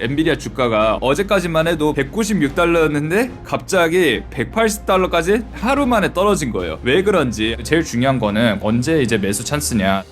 엔비디아 주가가 어제까지만 해도 196달러였는데 갑자기 180달러까지 하루 만에 떨어진 거예요. 왜 그런지. 제일 중요한 거는 언제 이제 매수 찬스냐.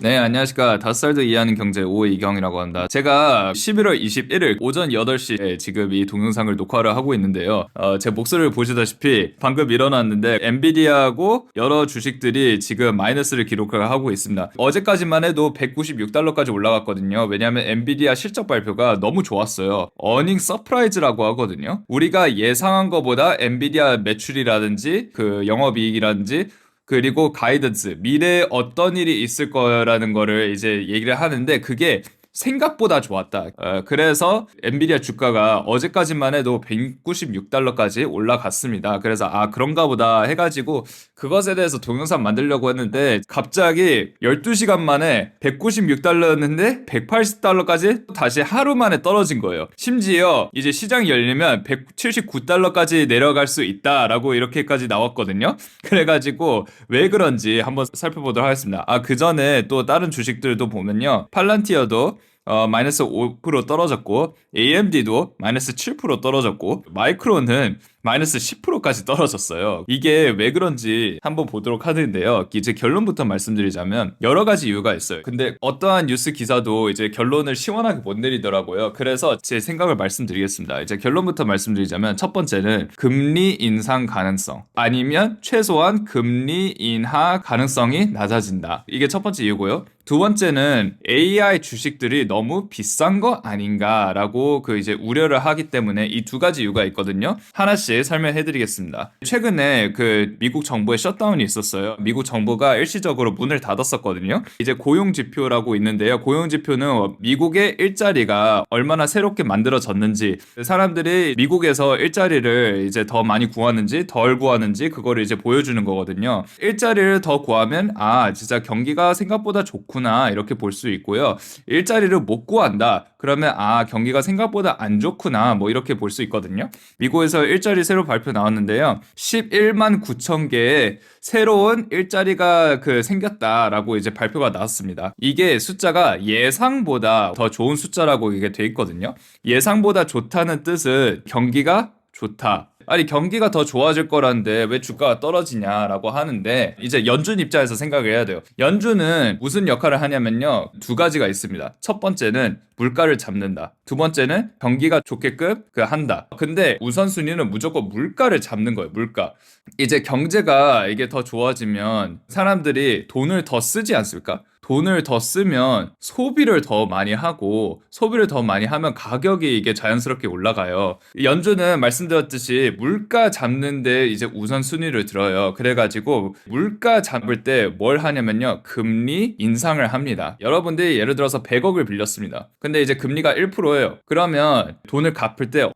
네, 안녕하십니까. 5살도 이해하는 경제 오이경이라고 합니다. 제가 11월 21일 오전 8시에 지금 이 동영상을 녹화를 하고 있는데요. 제 목소리를 보시다시피 방금 일어났는데 엔비디아하고 여러 주식들이 지금 마이너스를 기록을 하고 있습니다. 어제까지만 해도 196달러까지 올라갔거든요. 왜냐하면 엔비디아 실적 발표가 너무 좋았어요. 어닝 서프라이즈라고 하거든요. 우리가 예상한 것보다 엔비디아 매출이라든지 그 영업이익이라든지 그리고 가이던스, 미래에 어떤 일이 있을 거라는 거를 이제 얘기를 하는데 그게 생각보다 좋았다. 그래서 엔비디아 주가가 어제까지만 해도 196달러까지 올라갔습니다. 그래서 그런가 보다 해가지고 그것에 대해서 동영상 만들려고 했는데 갑자기 12시간 만에 196달러였는데 180달러까지 다시 하루 만에 떨어진 거예요. 심지어 이제 시장이 열리면 179달러까지 내려갈 수 있다라고 이렇게까지 나왔거든요. 그래가지고 왜 그런지 한번 살펴보도록 하겠습니다. 그 전에 또 다른 주식들도 보면요. 팔란티어도 마이너스 5% 떨어졌고 AMD도 마이너스 7% 떨어졌고 마이크론은 마이너스 10%까지 떨어졌어요. 이게 왜 그런지 한번 보도록 하는데요. 이제 결론부터 말씀드리자면 여러 가지 이유가 있어요. 근데 어떠한 뉴스 기사도 이제 결론을 시원하게 못 내리더라고요. 그래서 제 생각을 말씀드리겠습니다. 이제 결론부터 말씀드리자면 첫 번째는 금리 인상 가능성 아니면 최소한 금리 인하 가능성이 낮아진다. 이게 첫 번째 이유고요. 두 번째는 AI 주식들이 너무 비싼 거 아닌가라고 이제 우려를 하기 때문에 이 두 가지 이유가 있거든요. 하나씩 설명해 드리겠습니다. 최근에 미국 정부의 셧다운이 있었어요. 미국 정부가 일시적으로 문을 닫았었거든요. 이제 고용 지표라고 있는데요. 고용 지표는 미국의 일자리가 얼마나 새롭게 만들어졌는지, 사람들이 미국에서 일자리를 이제 더 많이 구하는지 덜 구하는지 그거를 이제 보여주는 거거든요. 일자리를 더 구하면 진짜 경기가 생각보다 좋구나 이렇게 볼 수 있고요. 일자리를 못 구한다 그러면 경기가 생각보다 안 좋구나 뭐 이렇게 볼 수 있거든요. 미국에서 일자리 새로 발표 나왔는데요. 11만 9천 개의 새로운 일자리가 생겼다라고 이제 발표가 나왔습니다. 이게 숫자가 예상보다 더 좋은 숫자라고 이게 돼 있거든요. 예상보다 좋다는 뜻은 경기가 좋다. 아니 경기가 더 좋아질 거라는데 왜 주가가 떨어지냐라고 하는데 이제 연준 입장에서 생각을 해야 돼요. 연준은 무슨 역할을 하냐면요. 두 가지가 있습니다. 첫 번째는 물가를 잡는다. 두 번째는 경기가 좋게끔 한다. 근데 우선순위는 무조건 물가를 잡는 거예요. 물가. 이제 경제가 이게 더 좋아지면 사람들이 돈을 더 쓰지 않습니까? 돈을 더 쓰면 소비를 더 많이 하고 소비를 더 많이 하면 가격이 이게 자연스럽게 올라가요. 연준은 말씀드렸듯이 물가 잡는데 이제 우선순위를 들어요. 그래가지고 물가 잡을 때 뭘 하냐면요. 금리 인상을 합니다. 여러분들이 예를 들어서 100억을 빌렸습니다. 근데 이제 금리가 1%예요. 그러면 돈을 갚을 때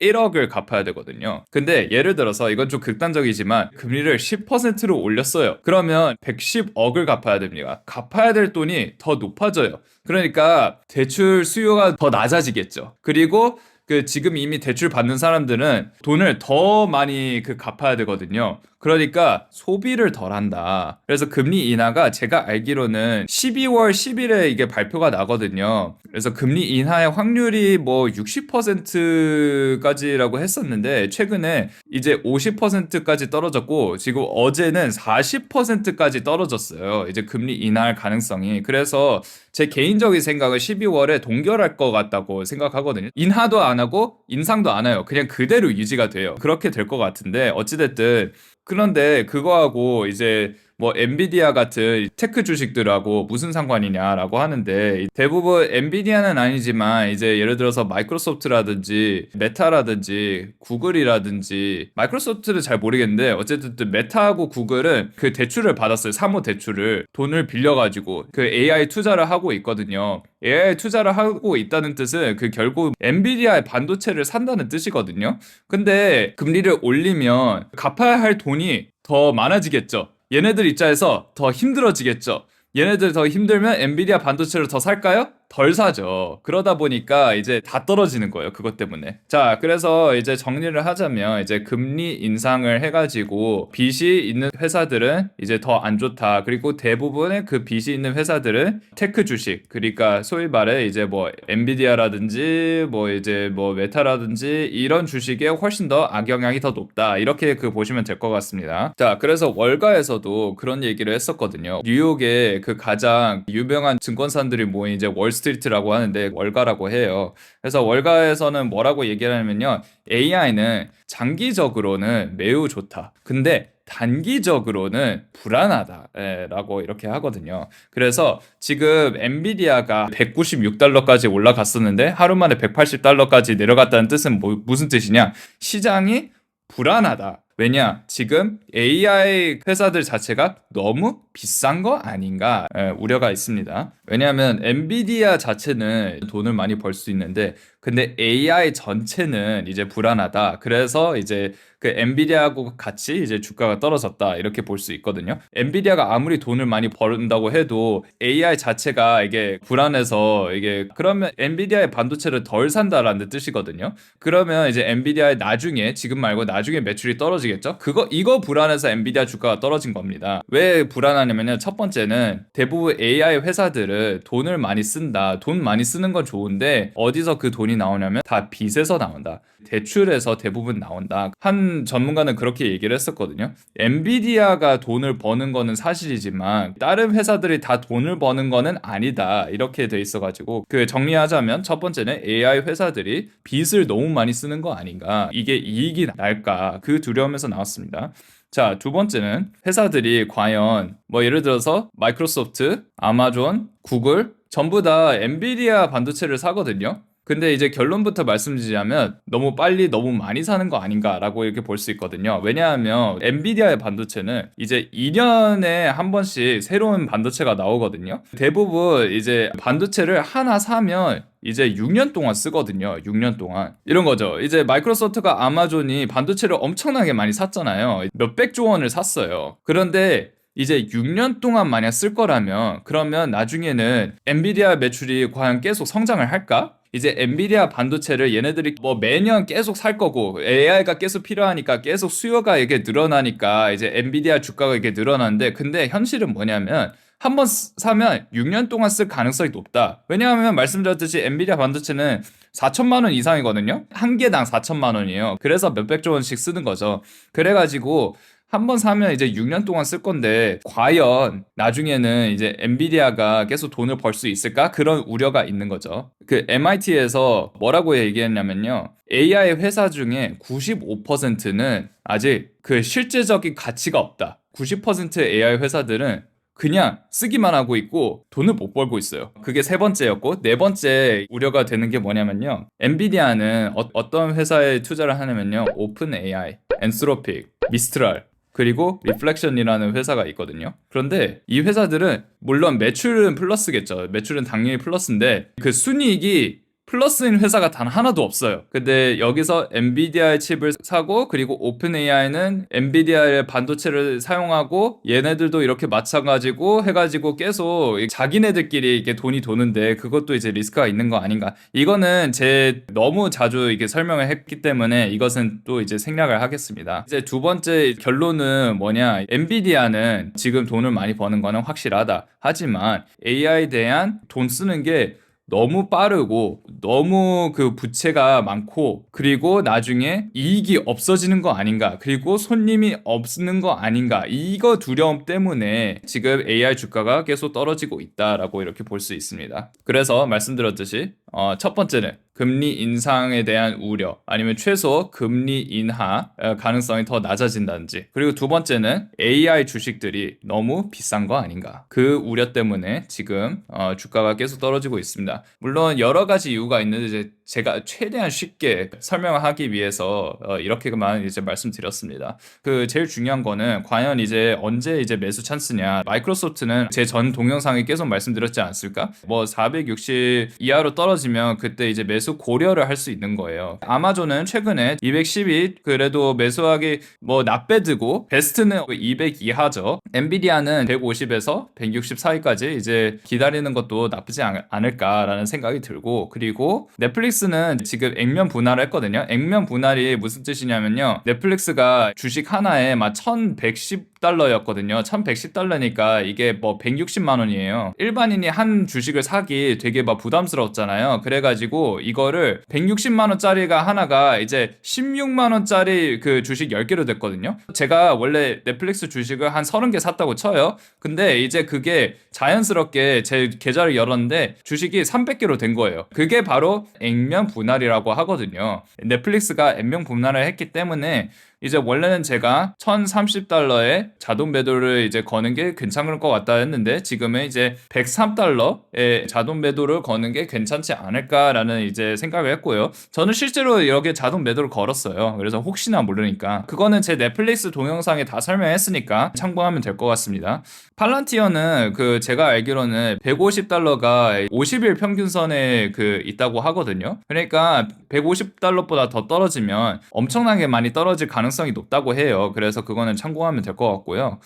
1억을 갚아야 되거든요. 근데 예를 들어서 이건 좀 극단적이지만 금리를 10%로 올렸어요. 그러면 110억을 갚아야 됩니다. 갚아야 될 돈이 더 높아져요. 그러니까 대출 수요가 더 낮아지겠죠. 그리고 지금 이미 대출 받는 사람들은 돈을 더 많이 갚아야 되거든요. 그러니까 소비를 덜 한다. 그래서 금리 인하가 제가 알기로는 12월 10일에 이게 발표가 나거든요. 그래서 금리 인하의 확률이 뭐 60%까지라고 했었는데 최근에 이제 50%까지 떨어졌고 지금 어제는 40%까지 떨어졌어요. 이제 금리 인하할 가능성이. 그래서 제 개인적인 생각은 12월에 동결할 것 같다고 생각하거든요. 인하도 안 하고 인상도 안 해요. 그냥 그대로 유지가 돼요. 그렇게 될 것 같은데 어찌됐든 그런데 그거하고 이제 뭐 엔비디아 같은 테크 주식들하고 무슨 상관이냐라고 하는데 대부분 엔비디아는 아니지만 이제 예를 들어서 마이크로소프트라든지 메타라든지 구글이라든지 마이크로소프트는 잘 모르겠는데 어쨌든 메타하고 구글은 대출을 받았어요. 사모 대출을 돈을 빌려가지고 AI 투자를 하고 있거든요. AI 투자를 하고 있다는 뜻은 결국 엔비디아의 반도체를 산다는 뜻이거든요. 근데 금리를 올리면 갚아야 할 돈이 더 많아지겠죠. 얘네들 입장에서 더 힘들어지겠죠. 얘네들 더 힘들면 엔비디아 반도체를 더 살까요? 덜 사죠. 그러다 보니까 이제 다 떨어지는 거예요. 그것 때문에. 자, 그래서 이제 정리를 하자면 이제 금리 인상을 해가지고 빚이 있는 회사들은 이제 더 안 좋다. 그리고 대부분의 그 빚이 있는 회사들은 테크 주식, 그러니까 소위 말해 이제 뭐 엔비디아라든지 뭐 이제 뭐 메타라든지 이런 주식에 훨씬 더 악영향이 더 높다. 이렇게 그 보시면 될 것 같습니다. 자, 그래서 월가에서도 그런 얘기를 했었거든요. 뉴욕의 그 가장 유명한 증권사들이 모인 이제 월스트리트라고 하는데 월가라고 해요. 그래서 월가에서는 뭐라고 얘기를 하냐면요. AI는 장기적으로는 매우 좋다. 근데 단기적으로는 불안하다 라고 이렇게 하거든요. 그래서 지금 엔비디아가 196달러까지 올라갔었는데 하루 만에 180달러까지 내려갔다는 뜻은 무슨 뜻이냐? 시장이 불안하다. 왜냐? 지금 AI 회사들 자체가 너무 비싼 거 아닌가 우려가 있습니다. 왜냐하면 엔비디아 자체는 돈을 많이 벌 수 있는데 근데 AI 전체는 이제 불안하다. 그래서 이제 그 엔비디아하고 같이 이제 주가가 떨어졌다. 이렇게 볼 수 있거든요. 엔비디아가 아무리 돈을 많이 벌는다고 해도 AI 자체가 이게 불안해서 이게 그러면 엔비디아의 반도체를 덜 산다라는 뜻이거든요. 그러면 이제 엔비디아의 나중에 지금 말고 나중에 매출이 떨어지겠죠? 이거 불안해서 엔비디아 주가가 떨어진 겁니다. 왜 불안하냐면요. 첫 번째는 대부분 AI 회사들은 돈을 많이 쓴다. 돈 많이 쓰는 건 좋은데 어디서 그 돈이 나오냐면 다 빚에서 나온다. 대출에서 대부분 나온다. 한 전문가는 그렇게 얘기를 했었거든요. 엔비디아가 돈을 버는 거는 사실이지만 다른 회사들이 다 돈을 버는 거는 아니다. 이렇게 돼 있어가지고 그 정리하자면 첫 번째는 AI 회사들이 빚을 너무 많이 쓰는 거 아닌가. 이게 이익이 날까. 그 두려움에서 나왔습니다. 자, 두 번째는 회사들이 과연 뭐 예를 들어서 마이크로소프트, 아마존, 구글 전부 다 엔비디아 반도체를 사거든요. 근데 이제 결론부터 말씀드리자면 너무 빨리 너무 많이 사는 거 아닌가라고 이렇게 볼 수 있거든요. 왜냐하면 엔비디아의 반도체는 이제 2년에 한 번씩 새로운 반도체가 나오거든요. 대부분 이제 반도체를 하나 사면 이제 6년 동안 쓰거든요. 6년 동안. 이런 거죠. 이제 마이크로소프트가 아마존이 반도체를 엄청나게 많이 샀잖아요. 몇백조 원을 샀어요. 그런데 이제 6년 동안 만약 쓸 거라면 그러면 나중에는 엔비디아 매출이 과연 계속 성장을 할까? 이제 엔비디아 반도체를 얘네들이 뭐 매년 계속 살 거고 AI가 계속 필요하니까 계속 수요가 이게 늘어나니까 이제 엔비디아 주가가 이게 늘어나는데 근데 현실은 뭐냐면 한 번 사면 6년 동안 쓸 가능성이 높다. 왜냐하면 말씀드렸듯이 엔비디아 반도체는 4천만 원 이상이거든요. 한 개당 4천만 원이에요. 그래서 몇백조 원씩 쓰는 거죠. 그래가지고 한 번 사면 이제 6년 동안 쓸 건데 과연 나중에는 이제 엔비디아가 계속 돈을 벌 수 있을까? 그런 우려가 있는 거죠. 그 MIT에서 뭐라고 얘기했냐면요. AI 회사 중에 95%는 아직 그 실제적인 가치가 없다. 90% AI 회사들은 그냥 쓰기만 하고 있고 돈을 못 벌고 있어요. 그게 세 번째였고 네 번째 우려가 되는 게 뭐냐면요. 엔비디아는 어떤 회사에 투자를 하냐면요. 오픈 AI, 엔스로픽, 미스트랄 그리고 리플렉션이라는 회사가 있거든요. 그런데 이 회사들은 물론 매출은 플러스겠죠. 매출은 당연히 플러스인데 그 순이익이 플러스인 회사가 단 하나도 없어요. 근데 여기서 엔비디아의 칩을 사고 그리고 오픈 AI는 엔비디아의 반도체를 사용하고 얘네들도 이렇게 마찬가지고 해가지고 계속 자기네들끼리 이게 돈이 도는데 그것도 이제 리스크가 있는 거 아닌가. 이거는 제 너무 자주 이렇게 설명을 했기 때문에 이것은 또 이제 생략을 하겠습니다. 이제 두 번째 결론은 뭐냐. 엔비디아는 지금 돈을 많이 버는 거는 확실하다. 하지만 AI에 대한 돈 쓰는 게 너무 빠르고 너무 그 부채가 많고 그리고 나중에 이익이 없어지는 거 아닌가 그리고 손님이 없는 거 아닌가 이거 두려움 때문에 지금 AI 주가가 계속 떨어지고 있다라고 이렇게 볼 수 있습니다. 그래서 말씀드렸듯이 첫 번째는 금리 인상에 대한 우려 아니면 최소 금리 인하 가능성이 더 낮아진다든지 그리고 두 번째는 AI 주식들이 너무 비싼 거 아닌가 그 우려 때문에 지금 주가가 계속 떨어지고 있습니다. 물론 여러 가지 이유가 있는데 이제 제가 최대한 쉽게 설명하기 위해서 이렇게만 이제 말씀드렸습니다. 그 제일 중요한 거는 과연 이제 언제 이제 매수 찬스냐. 마이크로소프트는 제 전 동영상에 계속 말씀드렸지 않습니까? 뭐 460 이하로 떨어지면 그때 이제 매수 매수 고려를 할 수 있는 거예요. 아마존은 최근에 212 그래도 매수하기 뭐 납배드고 베스트는 200 이하죠. 엔비디아는 150에서 160 사이까지 이제 기다리는 것도 나쁘지 않을까라는 생각이 들고, 그리고 넷플릭스는 지금 액면 분할을 했거든요. 액면 분할이 무슨 뜻이냐면요, 넷플릭스가 주식 하나에 막 1110달러였거든요. 1110달러니까 이게 뭐 160만 원이에요. 일반인이 한 주식을 사기 되게 막 부담스러웠잖아요. 그래가지고 이거를 160만 원짜리가 하나가 이제 16만 원짜리 그 주식 10개로 됐거든요. 제가 원래 넷플릭스 주식을 한 30개 샀다고 쳐요. 근데 이제 그게 자연스럽게 제 계좌를 열었는데 주식이 300개로 된 거예요. 그게 바로 액면 분할이라고 하거든요. 넷플릭스가 액면 분할을 했기 때문에 이제 원래는 제가 1030달러에 자동 매도를 이제 거는 게 괜찮을 것 같다 했는데 지금은 이제 103달러에 자동 매도를 거는 게 괜찮지 않을까라는 이제 생각을 했고요. 저는 실제로 여기에 자동 매도를 걸었어요. 그래서 혹시나 모르니까. 그거는 제 넷플릭스 동영상에 다 설명했으니까 참고하면 될 것 같습니다. 팔란티어는 그 제가 알기로는 150달러가 50일 평균선에 그 있다고 하거든요. 그러니까 150달러보다 더 떨어지면 엄청나게 많이 떨어질 가능성이 높다고 해요. 그래서 그거는 참고하면 될 것 같고요.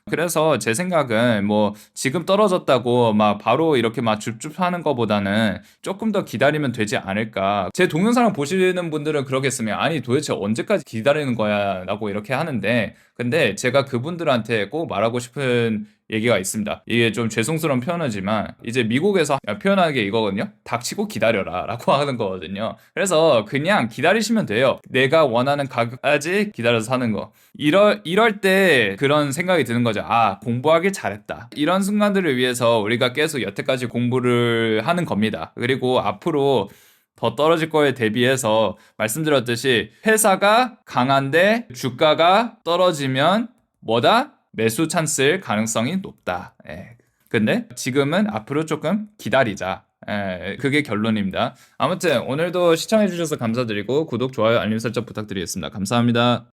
그래서 제 생각은 뭐 지금 떨어졌다고 막 바로 이렇게 막 줍줍하는 것보다는 조금 더 기다리면 되지 않을까. 제 동영상을 보시는 분들은 그러겠으면 아니 도대체 언제까지 기다리는 거야 라고 이렇게 하는데, 근데 제가 그분들한테 꼭 말하고 싶은 얘기가 있습니다. 이게 좀 죄송스러운 표현이지만 이제 미국에서 표현하는 게 이거거든요. 닥치고 기다려라 라고 하는 거거든요. 그래서 그냥 기다리시면 돼요. 내가 원하는 가격까지 기다려서 사는 거. 이럴 때 그런 생각이 드는 거죠. 아, 공부하길 잘했다. 이런 순간들을 위해서 우리가 계속 여태까지 공부를 하는 겁니다. 그리고 앞으로 더 떨어질 거에 대비해서 말씀드렸듯이 회사가 강한데 주가가 떨어지면 뭐다? 매수 찬스일 가능성이 높다. 근데 지금은 앞으로 조금 기다리자. 그게 결론입니다. 아무튼 오늘도 시청해주셔서 감사드리고 구독, 좋아요, 알림 설정 부탁드리겠습니다. 감사합니다.